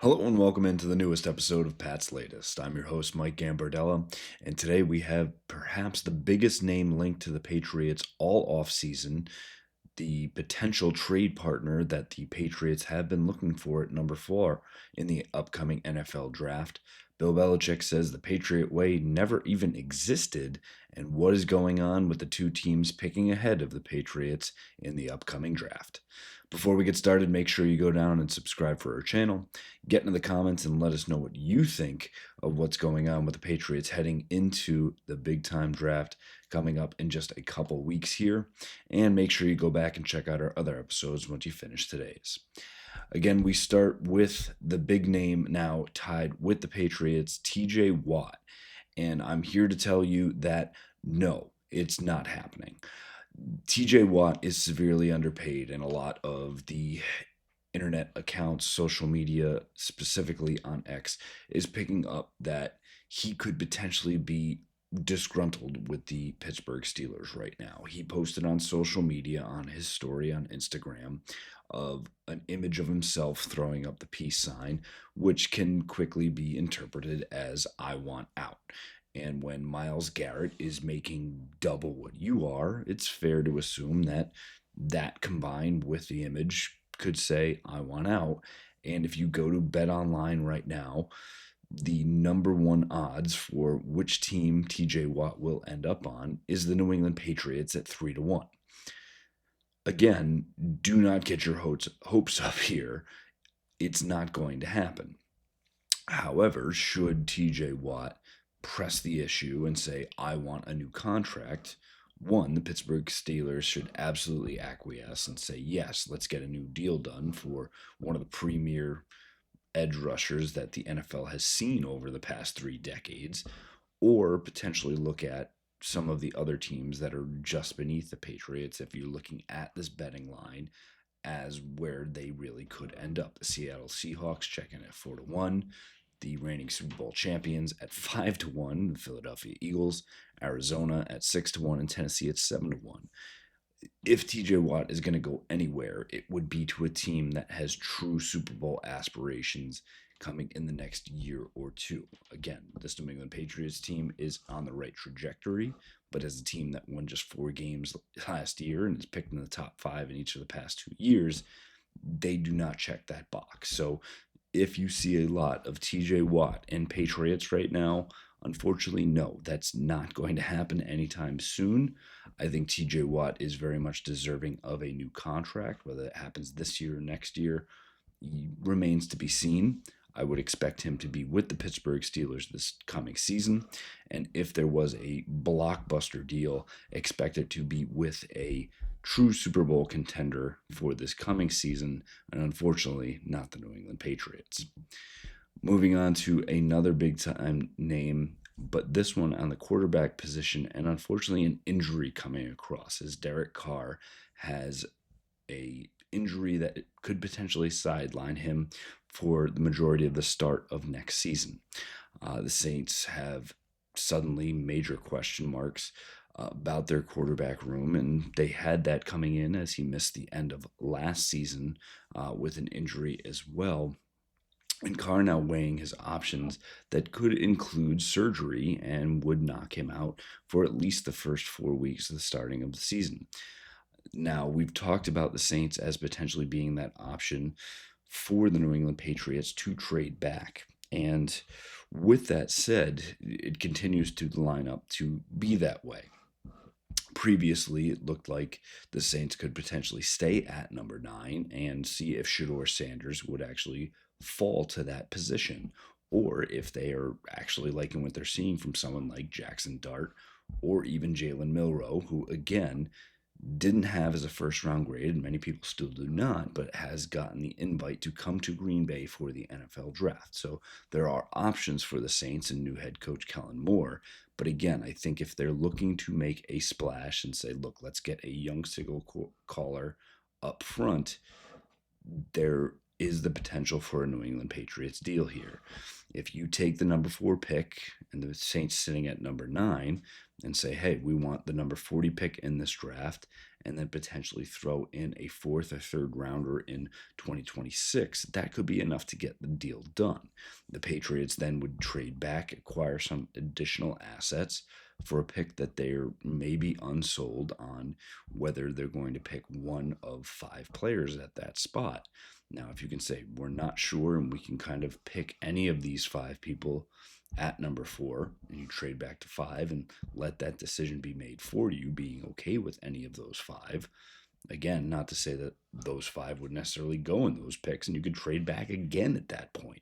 Hello and welcome into the newest episode of Pat's Latest. I'm your host, Mike Gambardella, and today we have perhaps the biggest name linked to the Patriots all offseason, the potential trade partner that the Patriots have been looking for at number 4 in the upcoming NFL draft. Bill Belichick says the Patriot way never even existed, and what is going on with the two teams picking ahead of the Patriots in the upcoming draft. Before we get started, make sure you go down and subscribe for our channel. Get into the comments and let us know what you think of what's going on with the Patriots heading into the big time draft coming up in just a couple weeks here. And make sure you go back and check out our other episodes once you finish today's. Again, we start with the big name now tied with the Patriots, TJ Watt. And I'm here to tell you that no, it's not happening. TJ Watt is severely underpaid, and a lot of the internet accounts, social media, specifically on X, is picking up that he could potentially be disgruntled with the Pittsburgh Steelers right now. He posted on social media on his story on Instagram of an image of himself throwing up the peace sign, which can quickly be interpreted as "I want out." And when Myles Garrett is making double what you are, it's fair to assume that that combined with the image could say, "I want out." And if you go to Bet Online right now, the number one odds for which team TJ Watt will end up on is the New England Patriots at 3-1. Again, do not get your hopes up here. It's not going to happen. However, should TJ Watt press the issue and say, "I want a new contract," one, the Pittsburgh Steelers should absolutely acquiesce and say, "Yes, let's get a new deal done for one of the premier edge rushers that the NFL has seen over the past 3 decades," or potentially look at some of the other teams that are just beneath the Patriots if you're looking at this betting line as where they really could end up. The Seattle Seahawks checking at 4-1, the reigning Super Bowl champions at 5-1, the Philadelphia Eagles, Arizona at 6-1, and Tennessee at 7-1. If TJ Watt is going to go anywhere, it would be to a team that has true Super Bowl aspirations coming in the next year or two. Again, this New England Patriots team is on the right trajectory, but as a team that won just 4 games last year and is picked in the top 5 in each of the past 2 years, they do not check that box. So if you see a lot of TJ Watt and Patriots right now, unfortunately, no, that's not going to happen anytime soon. I think TJ Watt is very much deserving of a new contract. Whether it happens this year or next year remains to be seen. I would expect him to be with the Pittsburgh Steelers this coming season. And if there was a blockbuster deal, expect it to be with a true Super Bowl contender for this coming season, and unfortunately, not the New England Patriots. Moving on to another big-time name, but this one on the quarterback position, and unfortunately an injury coming across, as Derek Carr has a injury that could potentially sideline him for the majority of the start of next season. The Saints have suddenly major question marks about their quarterback room, and they had that coming in as he missed the end of last season with an injury as well. And Carr now weighing his options that could include surgery and would knock him out for at least the first 4 weeks of the starting of the season. Now, we've talked about the Saints as potentially being that option for the New England Patriots to trade back. And with that said, it continues to line up to be that way. Previously, it looked like the Saints could potentially stay at number 9 and see if Shedeur Sanders would actually fall to that position, or if they are actually liking what they're seeing from someone like Jackson Dart or even Jalen Milroe, who, again, didn't have as a first-round grade, and many people still do not, but has gotten the invite to come to Green Bay for the NFL draft. So there are options for the Saints and new head coach Kellen Moore. But again, I think if they're looking to make a splash and say, look, let's get a young signal caller up front, there is the potential for a New England Patriots deal here. If you take the number 4 pick and the Saints sitting at number 9 and say, hey, we want the number 40 pick in this draft and then potentially throw in a fourth or third rounder in 2026, that could be enough to get the deal done. The Patriots then would trade back, acquire some additional assets for a pick that they're maybe unsold on whether they're going to pick one of 5 players at that spot. Now, if you can say we're not sure and we can kind of pick any of these 5 people at number 4, and you trade back to 5 and let that decision be made for you, being okay with any of those 5. Again, not to say that those 5 would necessarily go in those picks, and you could trade back again at that point.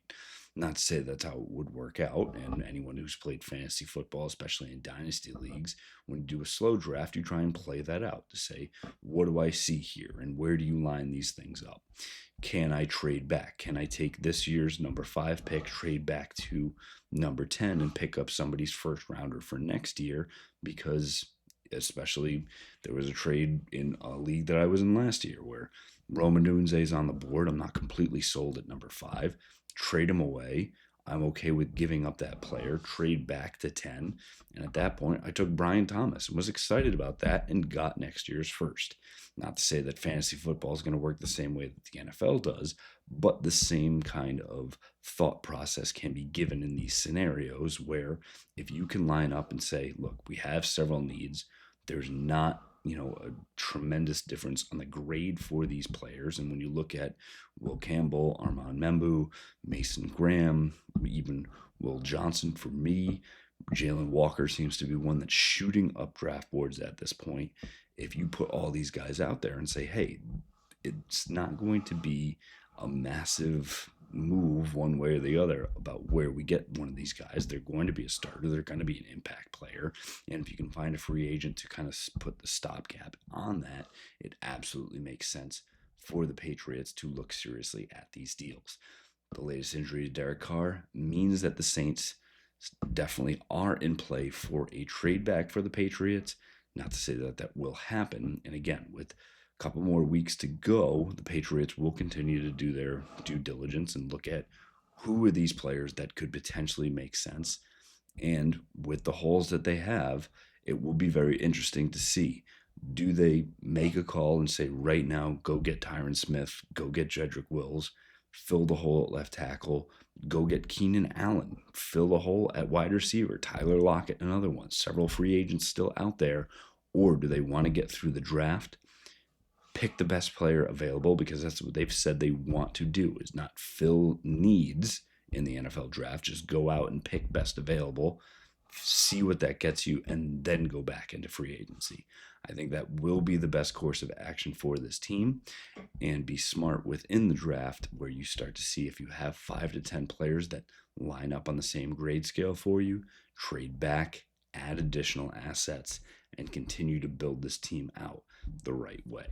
Not to say that's how it would work out, and anyone who's played fantasy football, especially in dynasty leagues, when you do a slow draft, you try and play that out to say, what do I see here, and where do you line these things up? Can I trade back? Can I take this year's number 5 pick, trade back to number 10, and pick up somebody's first rounder for next year? Because especially there was a trade in a league that I was in last year where Roma Dunze is on the board. I'm not completely sold at number 5. Trade him away. I'm okay with giving up that player, trade back to 10. And at that point, I took Brian Thomas and was excited about that and got next year's first. Not to say that fantasy football is going to work the same way that the NFL does, but the same kind of thought process can be given in these scenarios where if you can line up and say, look, we have several needs, there's not a tremendous difference on the grade for these players. And when you look at Will Campbell, Armand Membu, Mason Graham, even Will Johnson for me, Jalen Walker seems to be one that's shooting up draft boards at this point. If you put all these guys out there and say, hey, it's not going to be a massive move one way or the other about where we get one of these guys. They're going to be a starter. They're going to be an impact player. And if you can find a free agent to kind of put the stopgap on that, it absolutely makes sense for the Patriots to look seriously at these deals. The latest injury to Derek Carr means that the Saints definitely are in play for a trade back for the Patriots. Not to say that that will happen. And again, with couple more weeks to go, the Patriots will continue to do their due diligence and look at who are these players that could potentially make sense. And with the holes that they have, it will be very interesting to see. Do they make a call and say, right now, go get Tyron Smith, go get Jedrick Wills, fill the hole at left tackle, go get Keenan Allen, fill the hole at wide receiver, Tyler Lockett, another one, several free agents still out there? Or do they want to get through the draft, pick the best player available, because that's what they've said they want to do, is not fill needs in the NFL draft, just go out and pick best available, see what that gets you, and then go back into free agency. I think that will be the best course of action for this team, and be smart within the draft where you start to see if you have 5 to 10 players that line up on the same grade scale for you, trade back, add additional assets, and continue to build this team out the right way.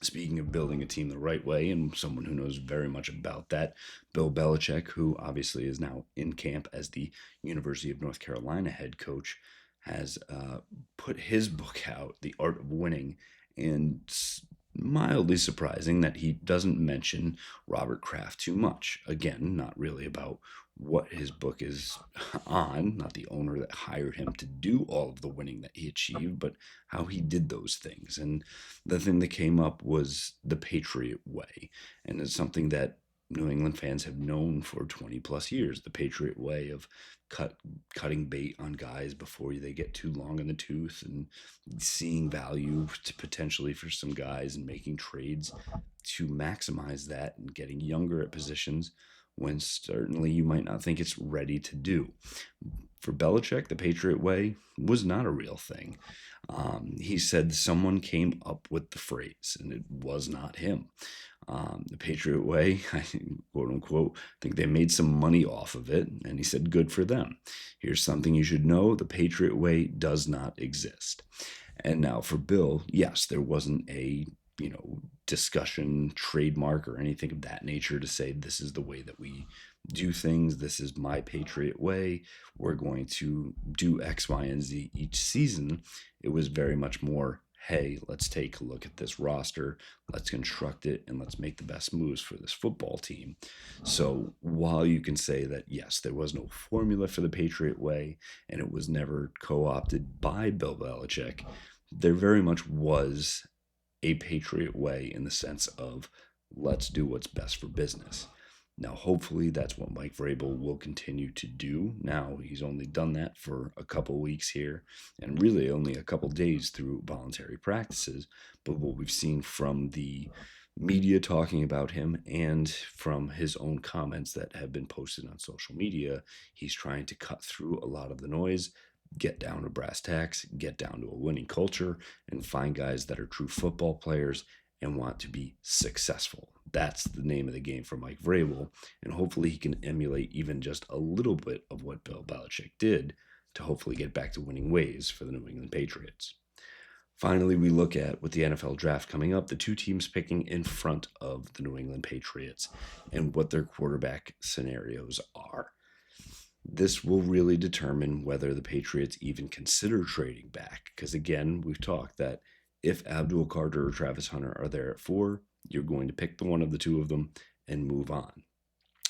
Speaking of building a team the right way, and someone who knows very much about that, Bill Belichick, who obviously is now in camp as the University of North Carolina head coach, has put his book out, The Art of Winning, and it's mildly surprising that he doesn't mention Robert Kraft too much. Again, not really about what his book is on, not the owner that hired him to do all of the winning that he achieved, but how he did those things. And the thing that came up was the Patriot way. And it's something that New England fans have known for 20 plus years, the Patriot way of cutting bait on guys before they get too long in the tooth, and seeing value to potentially for some guys and making trades to maximize that and getting younger at positions when certainly you might not think it's ready to do. For Belichick, the Patriot way was not a real thing. He said someone came up with the phrase, and it was not him. The Patriot way, quote unquote, I think they made some money off of it, and he said, good for them. Here's something you should know: the Patriot way does not exist. And now for Bill, yes, there wasn't a discussion, trademark, or anything of that nature to say this is the way that we do things. This is my Patriot way. We're going to do X, Y, and Z each season. It was very much more, hey, let's take a look at this roster, let's construct it, and let's make the best moves for this football team. So while you can say that, yes, there was no formula for the Patriot way, and it was never co-opted by Bill Belichick, there very much was a Patriot way in the sense of let's do what's best for business. Now, hopefully, that's what Mike Vrabel will continue to do. Now, he's only done that for a couple weeks here, and really only a couple days through voluntary practices. But what we've seen from the media talking about him and from his own comments that have been posted on social media, he's trying to cut through a lot of the noise, get down to brass tacks, get down to a winning culture, and find guys that are true football players and want to be successful. That's the name of the game for Mike Vrabel, and hopefully he can emulate even just a little bit of what Bill Belichick did to hopefully get back to winning ways for the New England Patriots. Finally, we look at, with the NFL draft coming up, the two teams picking in front of the New England Patriots and what their quarterback scenarios are. This will really determine whether the Patriots even consider trading back. Because again, we've talked that if Abdul Carter or Travis Hunter are there at 4, you're going to pick the one of the two of them and move on.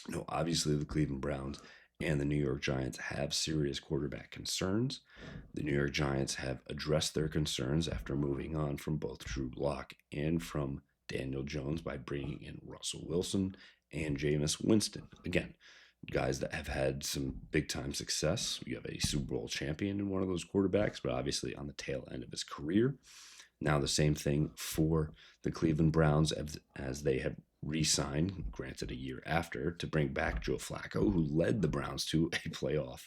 Now, obviously, the Cleveland Browns and the New York Giants have serious quarterback concerns. The New York Giants have addressed their concerns after moving on from both Drew Lock and from Daniel Jones by bringing in Russell Wilson and Jameis Winston. Again, guys that have had some big-time success. You have a Super Bowl champion in one of those quarterbacks, but obviously on the tail end of his career. Now the same thing for the Cleveland Browns as they have re-signed, granted a year after, to bring back Joe Flacco, who led the Browns to a playoff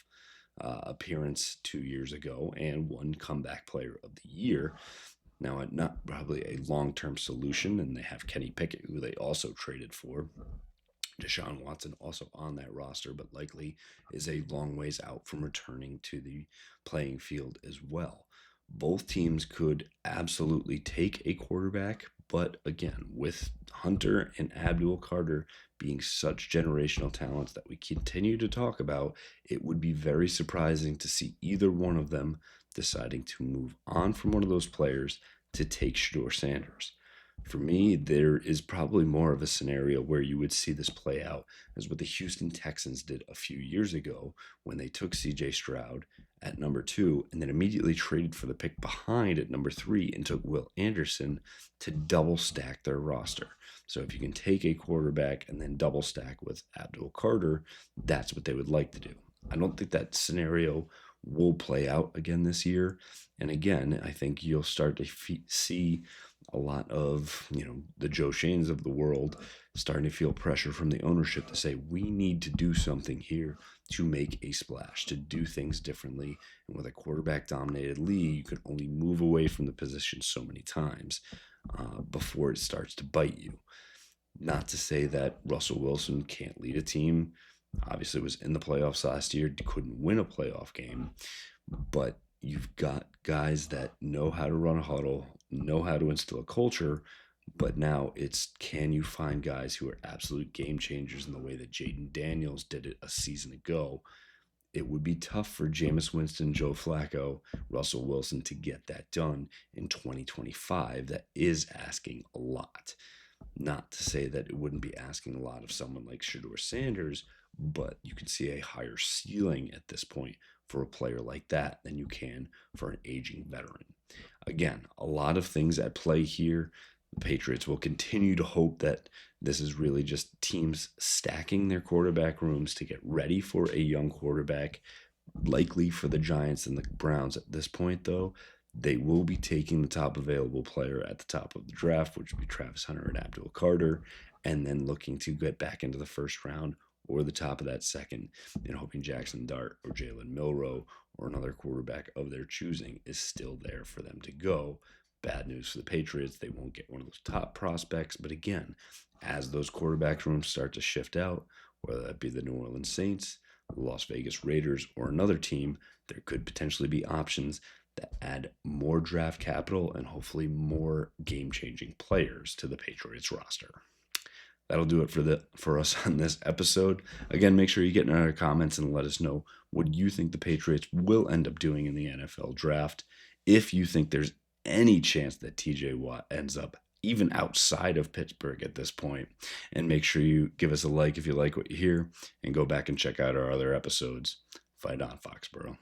appearance 2 years ago and won Comeback Player of the Year. Now, not probably a long-term solution, and they have Kenny Pickett, who they also traded for. Deshaun Watson also on that roster, but likely is a long ways out from returning to the playing field as well. Both teams could absolutely take a quarterback, but again, with Hunter and Abdul Carter being such generational talents that we continue to talk about, it would be very surprising to see either one of them deciding to move on from one of those players to take Shedeur Sanders. For me, there is probably more of a scenario where you would see this play out as what the Houston Texans did a few years ago when they took C.J. Stroud at number 2 and then immediately traded for the pick behind at number 3 and took Will Anderson to double stack their roster. So if you can take a quarterback and then double stack with Abdul Carter, that's what they would like to do. I don't think that scenario will play out again this year. And again, I think you'll start to see a lot of, the Joe Shanes of the world starting to feel pressure from the ownership to say, we need to do something here to make a splash, to do things differently. And with a quarterback-dominated league, you can only move away from the position so many times before it starts to bite you. Not to say that Russell Wilson can't lead a team. Obviously was in the playoffs last year, couldn't win a playoff game, but you've got guys that know how to run a huddle, know how to instill a culture, but now it's, can you find guys who are absolute game changers in the way that Jaden Daniels did it a season ago? It would be tough for Jameis Winston, Joe Flacco, Russell Wilson to get that done in 2025. That is asking a lot. Not to say that it wouldn't be asking a lot of someone like Shedeur Sanders, but you can see a higher ceiling at this point for a player like that than you can for an aging veteran. Again, a lot of things at play here. The Patriots will continue to hope that this is really just teams stacking their quarterback rooms to get ready for a young quarterback. Likely for the Giants and the Browns at this point, though, they will be taking the top available player at the top of the draft, which would be Travis Hunter and Abdul Carter, and then looking to get back into the first round or the top of that second, and hoping Jackson Dart or Jalen Milroe or another quarterback of their choosing is still there for them to go. Bad news for the Patriots. They won't get one of those top prospects. But again, as those quarterback rooms start to shift out, whether that be the New Orleans Saints, the Las Vegas Raiders, or another team, there could potentially be options that add more draft capital and hopefully more game-changing players to the Patriots roster. That'll do it for us on this episode. Again, make sure you get in our comments and let us know what you think the Patriots will end up doing in the NFL draft. If you think there's any chance that TJ Watt ends up even outside of Pittsburgh at this point. And make sure you give us a like if you like what you hear, and go back and check out our other episodes. Fight on, Foxborough.